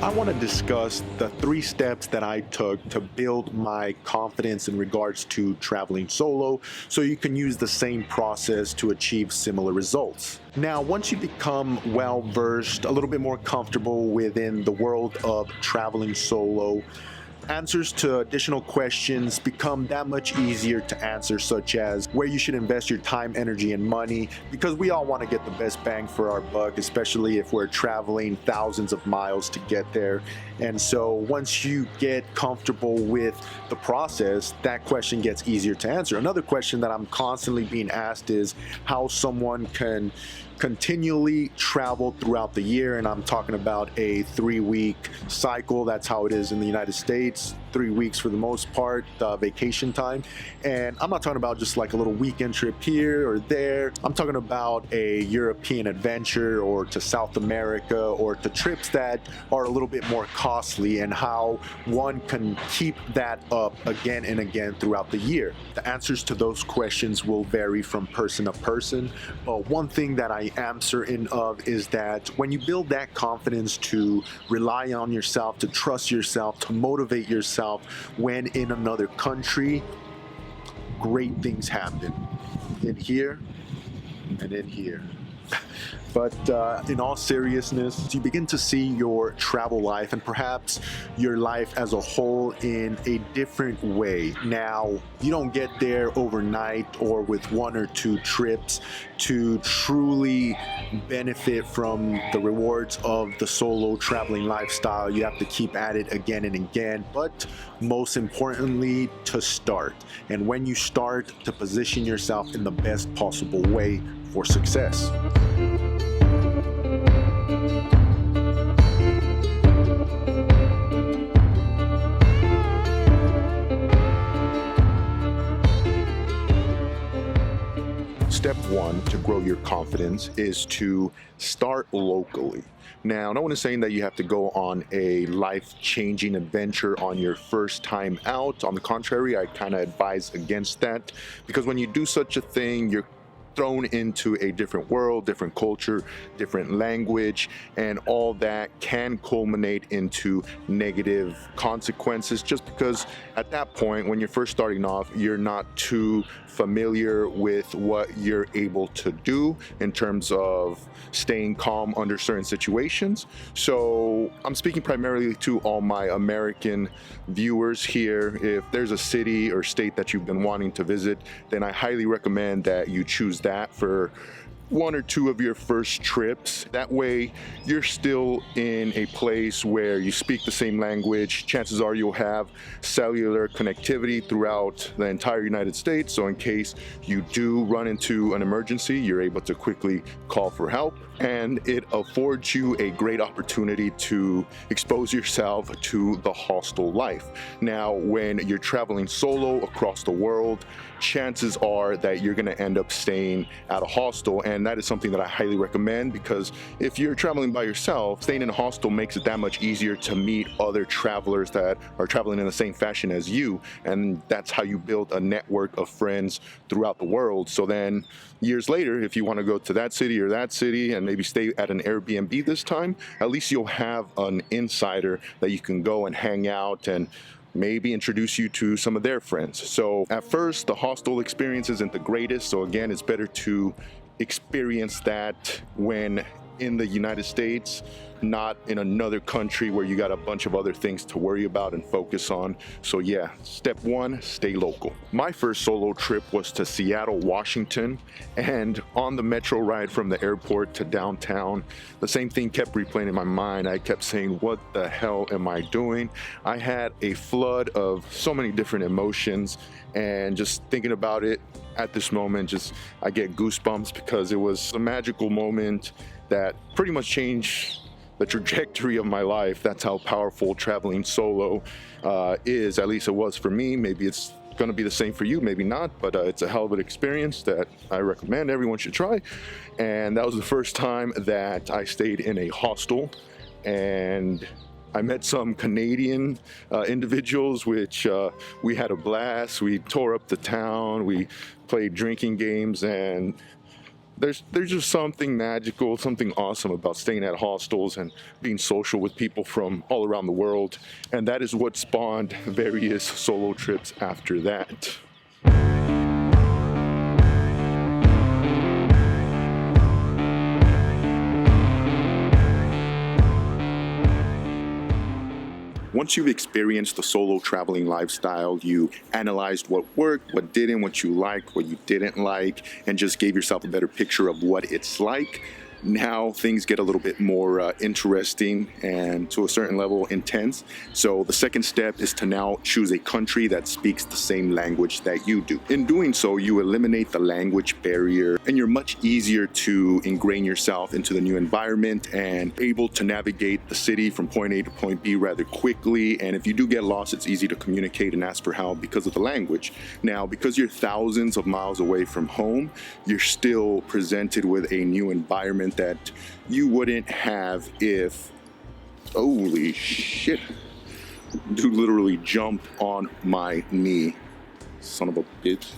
I want to discuss the 3 steps that I took to build my confidence in regards to traveling solo so you can use the same process to achieve similar results. Now, once you become well versed, a little bit more comfortable within the world of traveling solo, answers to additional questions become that much easier to answer, such as where you should invest your time, energy, and money, because we all want to get the best bang for our buck, especially if we're traveling thousands of miles to get there. And so once you get comfortable with the process, that question gets easier to answer. Another question that I'm constantly being asked is how someone can continually travel throughout the year, and I'm talking about a 3-week cycle. That's how it is in the United States. 3 weeks for the most part, vacation time. And I'm not talking about just like a little weekend trip here or there. I'm talking about a European adventure, or to South America, or to trips that are a little bit more costly, and how one can keep that up again and again throughout the year. The answers to those questions will vary from person to person, but one thing that I am certain of is that when you build that confidence to rely on yourself, to trust yourself, to motivate yourself when in another country, great things happen in here and in here. But in all seriousness, you begin to see your travel life and perhaps your life as a whole in a different way. Now, you don't get there overnight or with 1 or 2 trips to truly benefit from the rewards of the solo traveling lifestyle. You have to keep at it again and again, but most importantly, to start. And when you start, to position yourself in the best possible way for success. Step 1 to grow your confidence is to start locally. Now, no one is saying that you have to go on a life-changing adventure on your first time out. On the contrary, I kind of advise against that, because when you do such a thing, you're thrown into a different world, different culture, different language, and all that can culminate into negative consequences, just because at that point, when you're first starting off, you're not too familiar with what you're able to do in terms of staying calm under certain situations. So I'm speaking primarily to all my American viewers here. If there's a city or state that you've been wanting to visit, then I highly recommend that you choose that for 1 or 2 of your first trips. That way you're still in a place where you speak the same language. Chances are you'll have cellular connectivity throughout the entire United States, so in case you do run into an emergency, you're able to quickly call for help. And it affords you a great opportunity to expose yourself to the hostel life. Now, when you're traveling solo across the world, chances are that you're going to end up staying at a hostel, and that is something that I highly recommend, because if you're traveling by yourself, staying in a hostel makes it that much easier to meet other travelers that are traveling in the same fashion as you, and that's how you build a network of friends throughout the world. So then years later, if you want to go to that city or that city and maybe stay at an Airbnb this time, at least you'll have an insider that you can go and hang out and maybe introduce you to some of their friends. So at first, the hostel experience isn't the greatest. So again, it's better to experience that when in the United States, not in another country where you got a bunch of other things to worry about and focus on. So yeah, step 1, stay local. My first solo trip was to Seattle, Washington, and on the metro ride from the airport to downtown, the same thing kept replaying in my mind. I kept saying, what the hell am I doing? I had a flood of so many different emotions, and just thinking about it at this moment, I get goosebumps, because it was a magical moment that pretty much changed the trajectory of my life. That's how powerful traveling solo is. At least it was for me. Maybe it's going to be the same for you, maybe not, but it's a hell of an experience that I recommend everyone should try. And that was the first time that I stayed in a hostel, and I met some Canadian individuals, which we had a blast. We tore up the town, we played drinking games, and There's just something magical, something awesome about staying at hostels and being social with people from all around the world, and that is what spawned various solo trips after that. Once you've experienced the solo traveling lifestyle, you analyzed what worked, what didn't, what you liked, what you didn't like, and just gave yourself a better picture of what it's like. Now things get a little bit more interesting and to a certain level intense. So the second step is to now choose a country that speaks the same language that you do. In doing so, you eliminate the language barrier and you're much easier to ingrain yourself into the new environment and able to navigate the city from point A to point B rather quickly. And if you do get lost, it's easy to communicate and ask for help because of the language. Now, because you're thousands of miles away from home, you're still presented with a new environment that you wouldn't have if, holy shit, dude literally jumped on my knee, son of a bitch.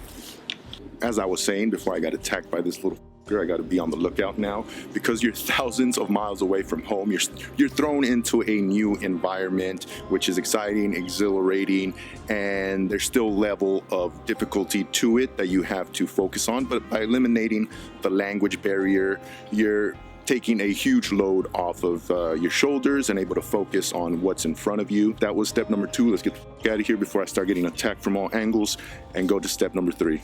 As I was saying before I got attacked by this little fucker, I got to be on the lookout now because you're thousands of miles away from home. You're thrown into a new environment, which is exciting, exhilarating, and there's still a level of difficulty to it that you have to focus on. But by eliminating the language barrier, you're taking a huge load off of your shoulders and able to focus on what's in front of you. That was step number 2. Let's get the fuck out of here before I start getting attacked from all angles and go to step number 3.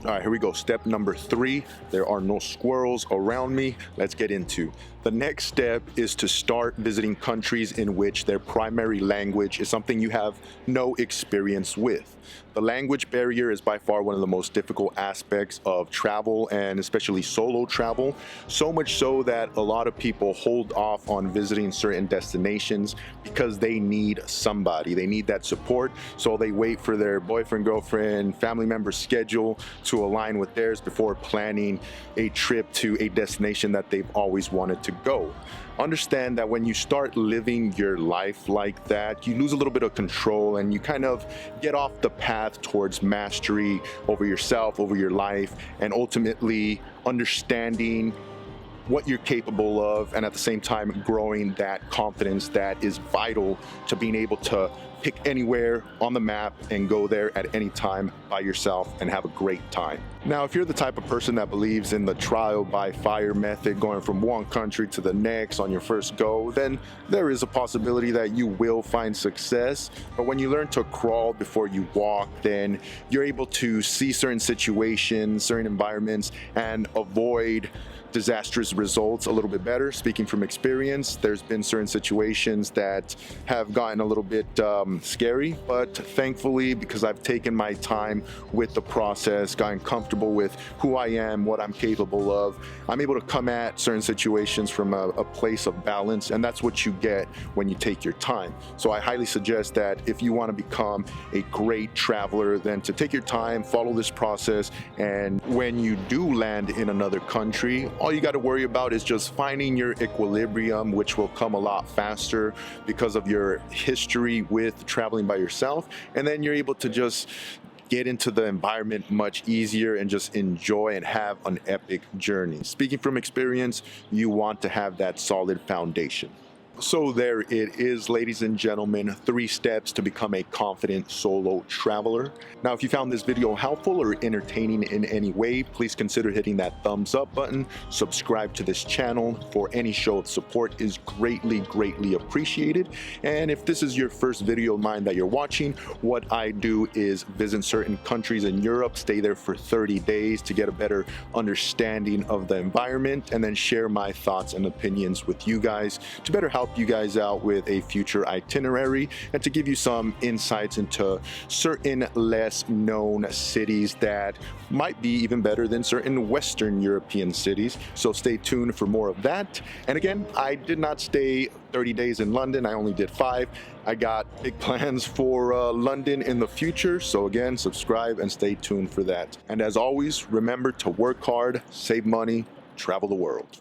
All right, here we go. Step number 3. There are no squirrels around me. Let's get into. The next step is to start visiting countries in which their primary language is something you have no experience with. The language barrier is by far one of the most difficult aspects of travel, and especially solo travel. So much so that a lot of people hold off on visiting certain destinations because they need somebody. They need that support. So they wait for their boyfriend, girlfriend, family member's schedule to align with theirs before planning a trip to a destination that they've always wanted to go. Understand that when you start living your life like that, you lose a little bit of control and you kind of get off the path towards mastery over yourself, over your life, and ultimately understanding what you're capable of, and at the same time growing that confidence that is vital to being able to pick anywhere on the map and go there at any time by yourself and have a great time. Now, if you're the type of person that believes in the trial by fire method, going from one country to the next on your first go, then there is a possibility that you will find success. But when you learn to crawl before you walk, then you're able to see certain situations, certain environments, and avoid disastrous results a little bit better. Speaking from experience, there's been certain situations that have gotten a little bit scary, but thankfully, because I've taken my time with the process, gotten comfortable with who I am, what I'm capable of, I'm able to come at certain situations from a place of balance, and that's what you get when you take your time. So I highly suggest that if you want to become a great traveler, then to take your time, follow this process, and when you do land in another country, all you got to worry about is just finding your equilibrium, which will come a lot faster because of your history with traveling by yourself. And then you're able to just get into the environment much easier and just enjoy and have an epic journey. Speaking from experience, you want to have that solid foundation. So there it is, ladies and gentlemen, 3 steps to become a confident solo traveler. Now, if you found this video helpful or entertaining in any way, please consider hitting that thumbs up button. Subscribe to this channel for any show of support is greatly appreciated. And if this is your first video of mine that you're watching, what I do is visit certain countries in Europe, stay there for 30 days to get a better understanding of the environment, and then share my thoughts and opinions with you guys to better help you guys out with a future itinerary and to give you some insights into certain less known cities that might be even better than certain Western European cities. So stay tuned for more of that. And again, I did not stay 30 days in London. I only did 5. I got big plans for London in the future. So again, subscribe and stay tuned for that. And as always, remember to work hard, save money, travel the world.